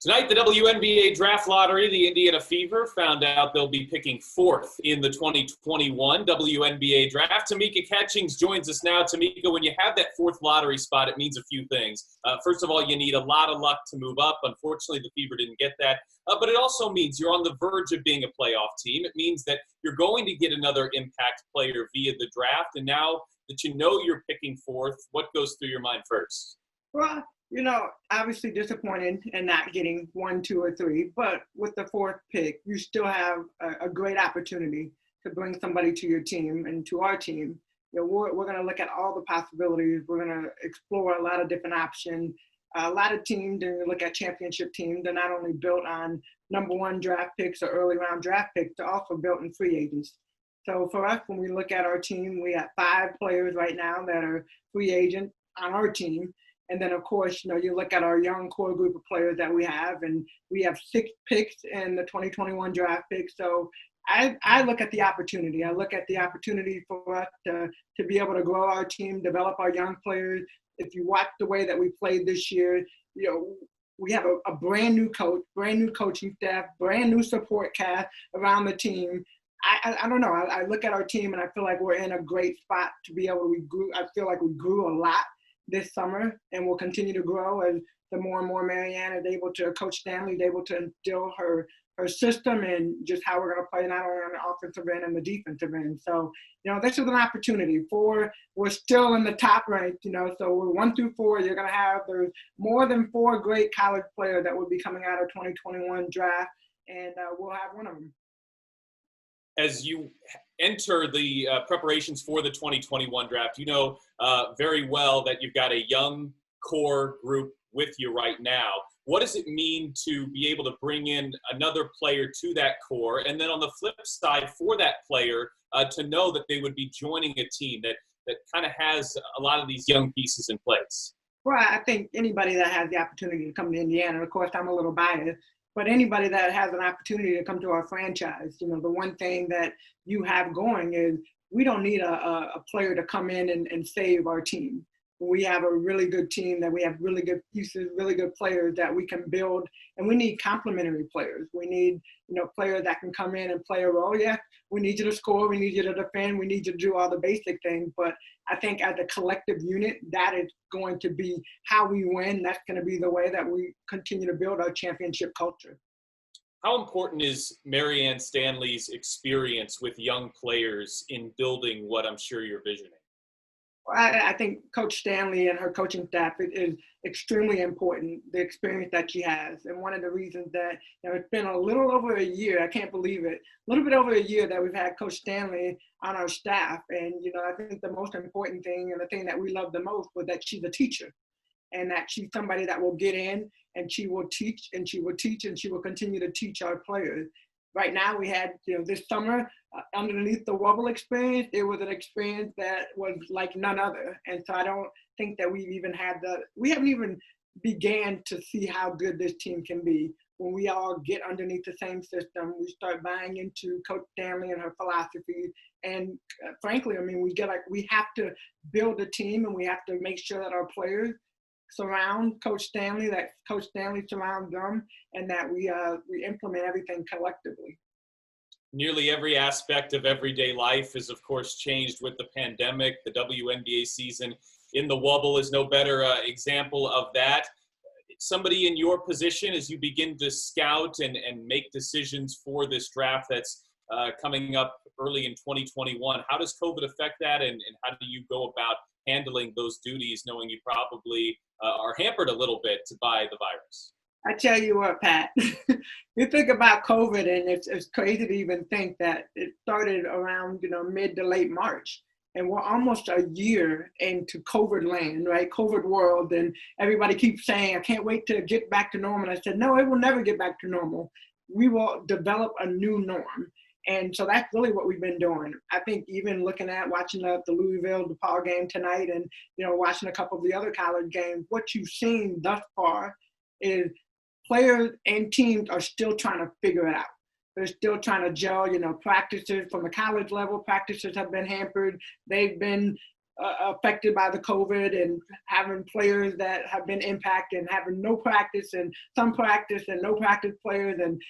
Tonight, the WNBA Draft Lottery, the Indiana Fever, found out they'll be picking fourth in the 2021 WNBA Draft. Tamika Catchings joins us now. Tamika, when you have that fourth lottery spot, it means a few things. First of all, you need a lot of luck to move up. Unfortunately, the Fever didn't get that. But it also means you're on the verge of being a playoff team. It means that you're going to get another impact player via the draft. And now that you know you're picking fourth, what goes through your mind first? Well, obviously disappointed in not getting 1, 2, or 3, but with the fourth pick, you still have a great opportunity to bring somebody to your team and to our team. We're going to look at all the possibilities. We're going to explore a lot of different options. A lot of teams, and you look at championship teams, they're not only built on number 1 draft picks or early round draft picks, they're also built in free agents. So for us, when we look at our team, we have 5 players right now that are free agents on our team. And then, of course, you look at our young core group of players that we have, and we have 6 picks in the 2021 draft pick. So I look at the opportunity. I look at the opportunity for us to be able to grow our team, develop our young players. If you watch the way that we played this year, we have a brand new coach, brand new coaching staff, brand new support cast around the team. I don't know. I look at our team, and I feel like we're in a great spot to be able to I feel like we grew a lot this summer, and will continue to grow as the more and more Marianne is able to, Coach Stanley is able to instill her system and just how we're going to play, not only on the offensive end and the defensive end. So, this is an opportunity. We're still in the top rank, so we're 1 through 4. You're going to have, there's more than 4 great college players that will be coming out of 2021 draft, and we'll have one of them. As you enter the preparations for the 2021 draft, you know very well that you've got a young core group with you right now. What does it mean to be able to bring in another player to that core? And then on the flip side, for that player to know that they would be joining a team that kind of has a lot of these young pieces in place? Well, I think anybody that has the opportunity to come to Indiana, of course, I'm a little biased, but anybody that has an opportunity to come to our franchise, the one thing that you have going is we don't need a player to come in and save our team. We have a really good team, that we have really good pieces, really good players that we can build, and we need complementary players. We need, players that can come in and play a role. Yeah, we need you to score, we need you to defend, we need you to do all the basic things, but I think as a collective unit, that is going to be how we win. That's going to be the way that we continue to build our championship culture. How important is Marianne Stanley's experience with young players in building what I'm sure you're visioning? I think Coach Stanley and her coaching staff is extremely important, the experience that she has. And one of the reasons that, it's been a little over a year, I can't believe it, a little bit over a year that we've had Coach Stanley on our staff. And, I think the most important thing, and the thing that we love the most, was that she's a teacher, and that she's somebody that will get in and she will teach, and she will teach, and she will continue to teach our players. Right now, we had, this summer, underneath the Wobble experience, it was an experience that was like none other. And so I don't think that we haven't even began to see how good this team can be. When we all get underneath the same system, we start buying into Coach Stanley and her philosophy. And frankly, we have to build a team, and we have to make sure that our players surround Coach Stanley, that Coach Stanley surrounds them, and that we implement everything collectively. Nearly every aspect of everyday life is, of course, changed with the pandemic. The WNBA season in the Wobble is no better example of that. Somebody in your position, as you begin to scout and make decisions for this draft that's coming up early in 2021, how does COVID affect that, and how do you go about handling those duties, knowing you probably are hampered a little bit by the virus? I tell you what, Pat, you think about COVID, and it's crazy to even think that it started around, mid to late March. And we're almost a year into COVID land, right? COVID world. And everybody keeps saying, I can't wait to get back to normal. And I said, no, it will never get back to normal. We will develop a new norm. And so that's really what we've been doing. I think even watching the Louisville DePaul game tonight, and, watching a couple of the other college games, what you've seen thus far is players and teams are still trying to figure it out. They're still trying to gel, practices from the college level. Practices have been hampered. They've been affected by the COVID and having players that have been impacted and having no practice and some practice and no practice players and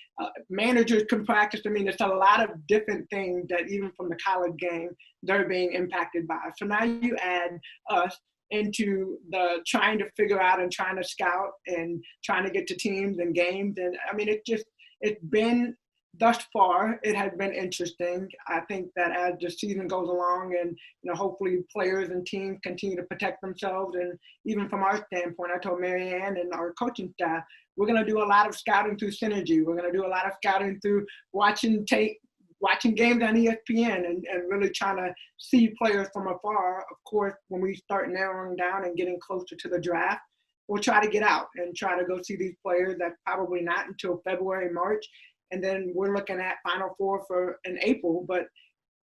managers can practice. I mean, there's a lot of different things that even from the college game, they're being impacted by. So now you add us into the trying to figure out and trying to scout and trying to get to teams and games. And I mean, it's been, thus far, it has been interesting. I think that as the season goes along and, hopefully players and teams continue to protect themselves. And even from our standpoint, I told Marianne and our coaching staff, we're going to do a lot of scouting through Synergy. We're going to do a lot of scouting through watching games on ESPN and really trying to see players from afar. Of course, when we start narrowing down and getting closer to the draft, we'll try to get out and try to go see these players. That's probably not until February, March. And then we're looking at Final Four in April. But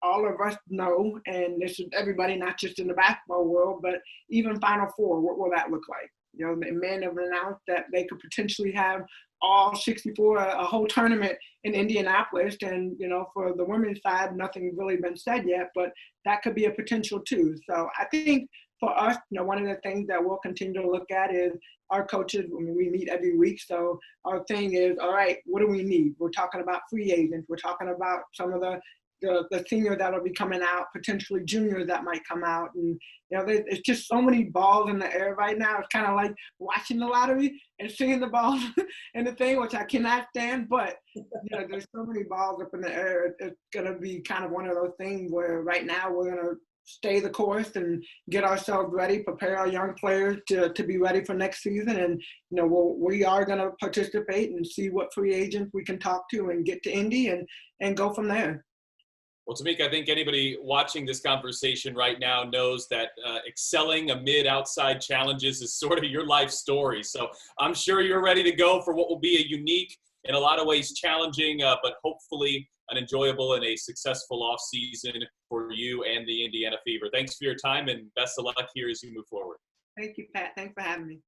all of us know, and this is everybody, not just in the basketball world, but even Final Four, what will that look like? The men have announced that they could potentially have all 64, a whole tournament in Indianapolis. And, for the women's side, nothing really been said yet, but that could be a potential too. So I think for us, one of the things that we'll continue to look at is our coaches. I mean, we meet every week. So our thing is, all right, what do we need? We're talking about free agents. We're talking about some of the seniors that'll be coming out, potentially juniors that might come out. And, there's just so many balls in the air right now. It's kind of like watching the lottery and seeing the balls in the thing, which I cannot stand. But, there's so many balls up in the air. It's going to be kind of one of those things where right now we're going to stay the course and get ourselves ready, prepare our young players to be ready for next season. And, we are going to participate and see what free agents we can talk to and get to Indy and go from there. Well, Tamika, I think anybody watching this conversation right now knows that excelling amid outside challenges is sort of your life story. So I'm sure you're ready to go for what will be a unique, in a lot of ways challenging, but hopefully an enjoyable and a successful off season for you and the Indiana Fever. Thanks for your time and best of luck here as you move forward. Thank you, Pat. Thanks for having me.